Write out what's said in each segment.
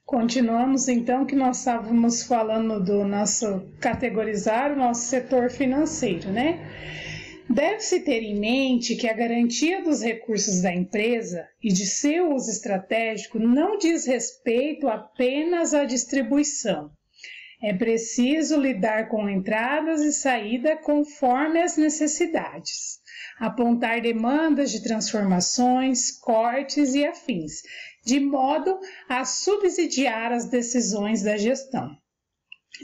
Continuamos então que nós estávamos falando do nosso categorizar o nosso setor financeiro, né? Deve-se ter em mente que a garantia dos recursos da empresa e de seu uso estratégico não diz respeito apenas à distribuição. É preciso lidar com entradas e saída conforme as necessidades, apontar demandas de transformações, cortes e afins, de modo a subsidiar as decisões da gestão.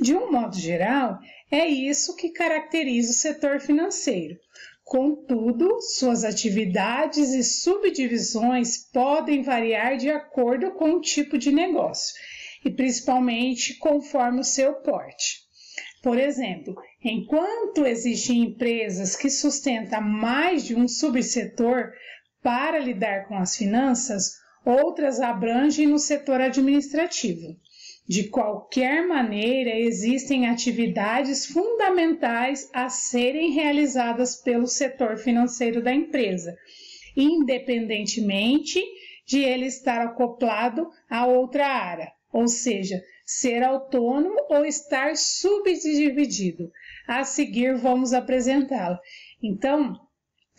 De um modo geral, é isso que caracteriza o setor financeiro. Contudo, suas atividades e subdivisões podem variar de acordo com o tipo de negócio e principalmente conforme o seu porte. Por exemplo, enquanto existem empresas que sustentam mais de um subsetor para lidar com as finanças, outras abrangem no setor administrativo. De qualquer maneira, existem atividades fundamentais a serem realizadas pelo setor financeiro da empresa, independentemente de ele estar acoplado a outra área, ou seja, ser autônomo ou estar subdividido. A seguir, vamos apresentá-lo. Então,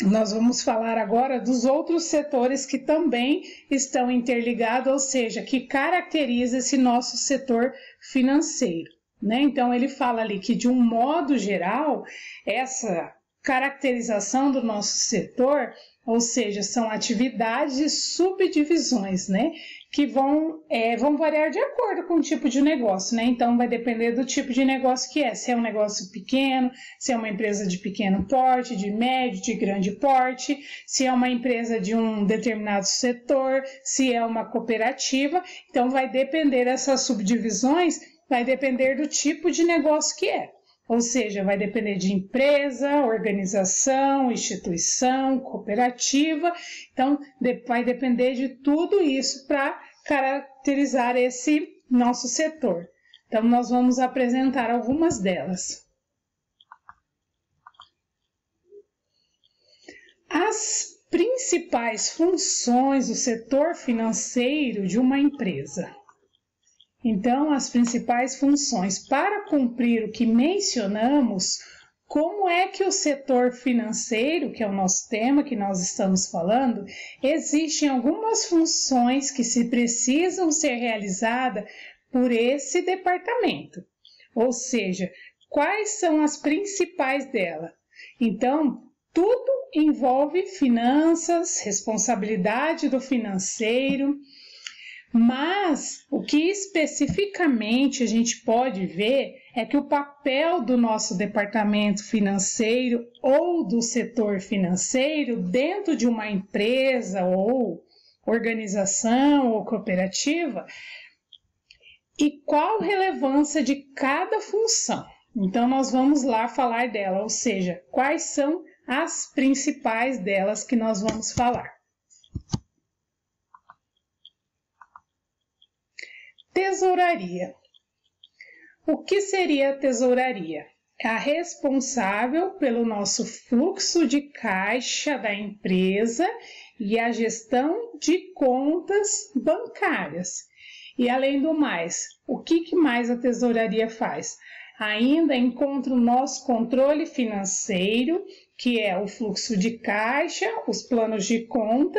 nós vamos falar agora dos outros setores que também estão interligados, ou seja, que caracteriza esse nosso setor financeiro, né? Então, ele fala ali que, de um modo geral, essa caracterização do nosso setor, ou seja, são atividades e subdivisões, né? Que vão variar de acordo com o tipo de negócio, né? Então, vai depender do tipo de negócio que é. Se é um negócio pequeno, se é uma empresa de pequeno porte, de médio, de grande porte, se é uma empresa de um determinado setor, se é uma cooperativa. Então, vai depender dessas subdivisões, vai depender do tipo de negócio que é. Ou seja, vai depender de empresa, organização, instituição, cooperativa. Então, vai depender de tudo isso para caracterizar esse nosso setor. Então, nós vamos apresentar algumas delas. As principais funções do setor financeiro de uma empresa. Então, as principais funções. Para cumprir o que mencionamos, como é que o setor financeiro, que é o nosso tema que nós estamos falando, existem algumas funções que se precisam ser realizadas por esse departamento. Ou seja, quais são as principais delas? Então, tudo envolve finanças, responsabilidade do financeiro. Mas o que especificamente a gente pode ver é que o papel do nosso departamento financeiro ou do setor financeiro dentro de uma empresa ou organização ou cooperativa e qual a relevância de cada função. Então, nós vamos lá falar dela, ou seja, quais são as principais delas que nós vamos falar. Tesouraria. O que seria a tesouraria? É a responsável pelo nosso fluxo de caixa da empresa e a gestão de contas bancárias. E além do mais, o que mais a tesouraria faz? Ainda encontra o nosso controle financeiro, que é o fluxo de caixa, os planos de conta,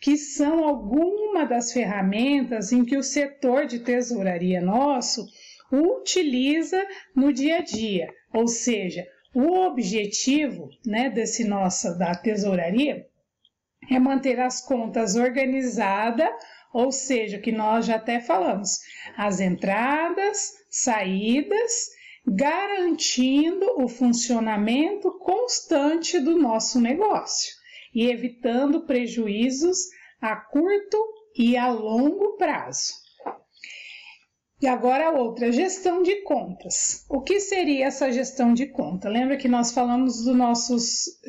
que são algumas das ferramentas em que o setor de tesouraria nosso utiliza no dia a dia. Ou seja, o objetivo, né, da tesouraria é manter as contas organizadas, ou seja, que nós já até falamos, as entradas, saídas, garantindo o funcionamento constante do nosso negócio e evitando prejuízos a curto e a longo prazo. E agora outra, gestão de contas. O que seria essa gestão de conta? Lembra que nós falamos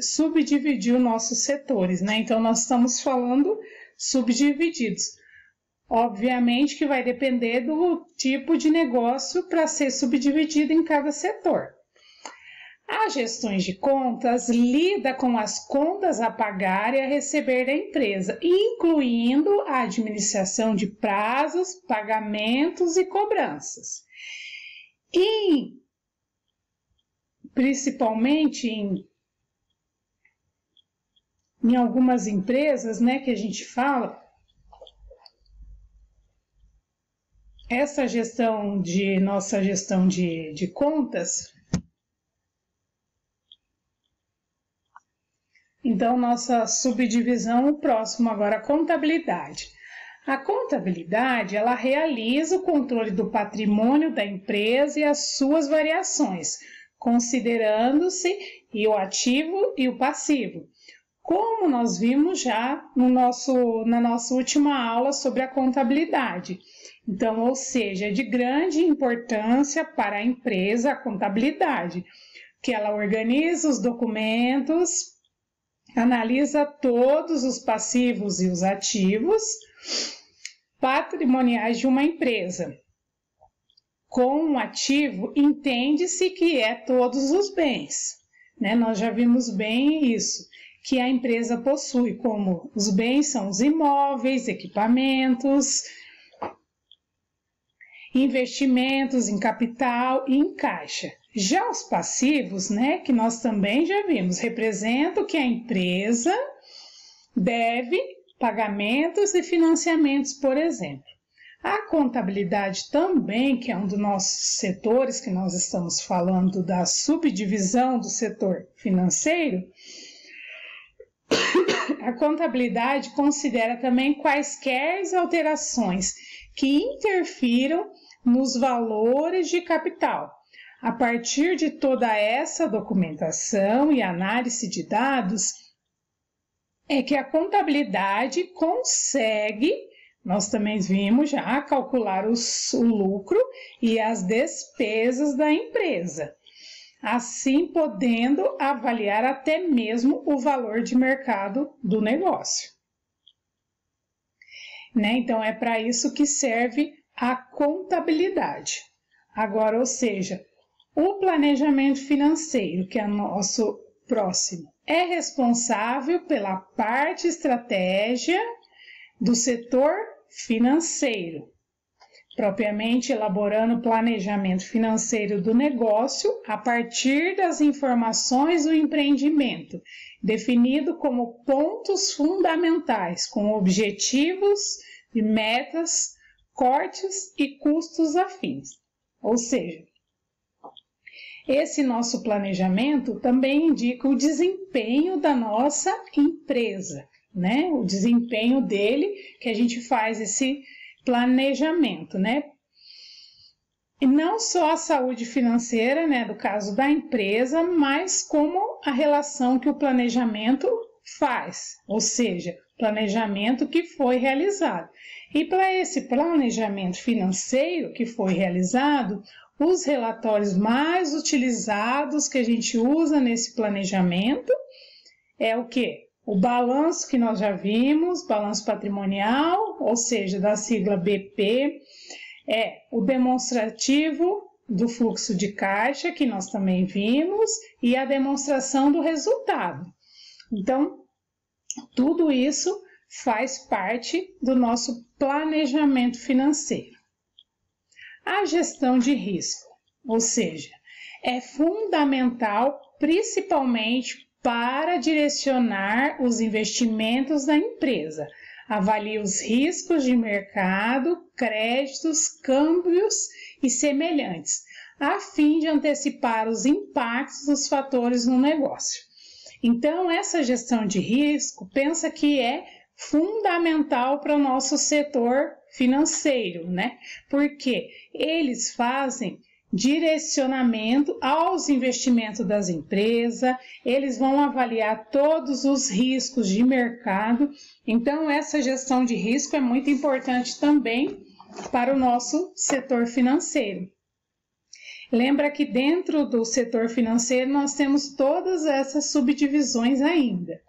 subdividir os nossos setores, né? Então, nós estamos falando subdivididos. Obviamente que vai depender do tipo de negócio para ser subdividido em cada setor. A gestão de contas lida com as contas a pagar e a receber da empresa, incluindo a administração de prazos, pagamentos e cobranças. E, principalmente em algumas empresas, né, que a gente fala, essa nossa gestão de contas. Então, nossa subdivisão, o próximo agora, a contabilidade. A contabilidade, ela realiza o controle do patrimônio da empresa e as suas variações, considerando-se o ativo e o passivo, como nós vimos já na nossa última aula sobre a contabilidade. Então, ou seja, é de grande importância para a empresa a contabilidade, que ela organiza os documentos, analisa todos os passivos e os ativos patrimoniais de uma empresa. Com um ativo, entende-se que é todos os bens, né? Nós já vimos bem isso, que a empresa possui, como os bens são os imóveis, equipamentos, investimentos em capital e em caixa. Já os passivos, né, que nós também já vimos, representam que a empresa deve pagamentos e financiamentos, por exemplo. A contabilidade também, que é um dos nossos setores que nós estamos falando da subdivisão do setor financeiro, a contabilidade considera também quaisquer alterações que interfiram nos valores de capital. A partir de toda essa documentação e análise de dados, é que a contabilidade consegue, nós também vimos já, calcular o lucro e as despesas da empresa, assim podendo avaliar até mesmo o valor de mercado do negócio. Né? Então, é para isso que serve a contabilidade. Agora, ou seja, o planejamento financeiro, que é nosso próximo, é responsável pela parte estratégia do setor financeiro, propriamente elaborando o planejamento financeiro do negócio a partir das informações do empreendimento, definido como pontos fundamentais, com objetivos e metas, cortes e custos afins. Ou seja, esse nosso planejamento também indica o desempenho da nossa empresa, né? O desempenho dele, que a gente faz esse planejamento, né? E não só a saúde financeira, né, do caso da empresa, mas como a relação que o planejamento faz, ou seja, planejamento que foi realizado. E para esse planejamento financeiro que foi realizado, os relatórios mais utilizados que a gente usa nesse planejamento é o quê? O balanço que nós já vimos, balanço patrimonial, ou seja, da sigla BP, é o demonstrativo do fluxo de caixa, que nós também vimos, e a demonstração do resultado. Então, tudo isso faz parte do nosso planejamento financeiro. A gestão de risco, ou seja, é fundamental principalmente para direcionar os investimentos da empresa. Avalie os riscos de mercado, créditos, câmbios e semelhantes, a fim de antecipar os impactos dos fatores no negócio. Então, essa gestão de risco, pensa que é fundamental para o nosso setor financeiro, né? Porque eles fazem direcionamento aos investimentos das empresas, eles vão avaliar todos os riscos de mercado. Então, essa gestão de risco é muito importante também para o nosso setor financeiro. Lembra que dentro do setor financeiro nós temos todas essas subdivisões ainda.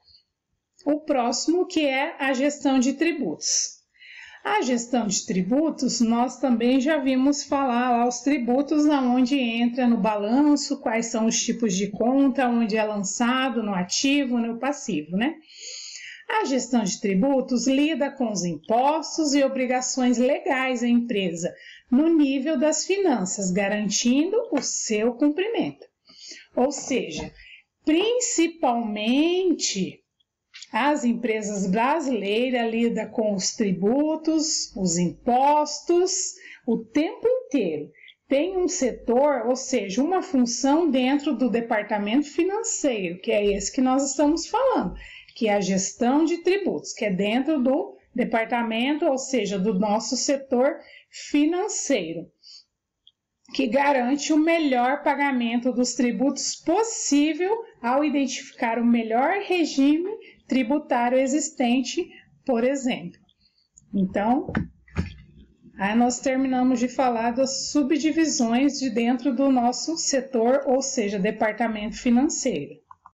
O próximo, que é a gestão de tributos. A gestão de tributos, nós também já vimos falar lá os tributos, aonde entra no balanço, quais são os tipos de conta, onde é lançado, no ativo, no passivo, né? A gestão de tributos lida com os impostos e obrigações legais da empresa, no nível das finanças, garantindo o seu cumprimento. Ou seja, principalmente as empresas brasileiras lidam com os tributos, os impostos, o tempo inteiro. Tem um setor, ou seja, uma função dentro do departamento financeiro, que é esse que nós estamos falando, que é a gestão de tributos, que é dentro do departamento, ou seja, do nosso setor financeiro, que garante o melhor pagamento dos tributos possível ao identificar o melhor regime tributário existente, por exemplo. Então, aí nós terminamos de falar das subdivisões de dentro do nosso setor, ou seja, departamento financeiro.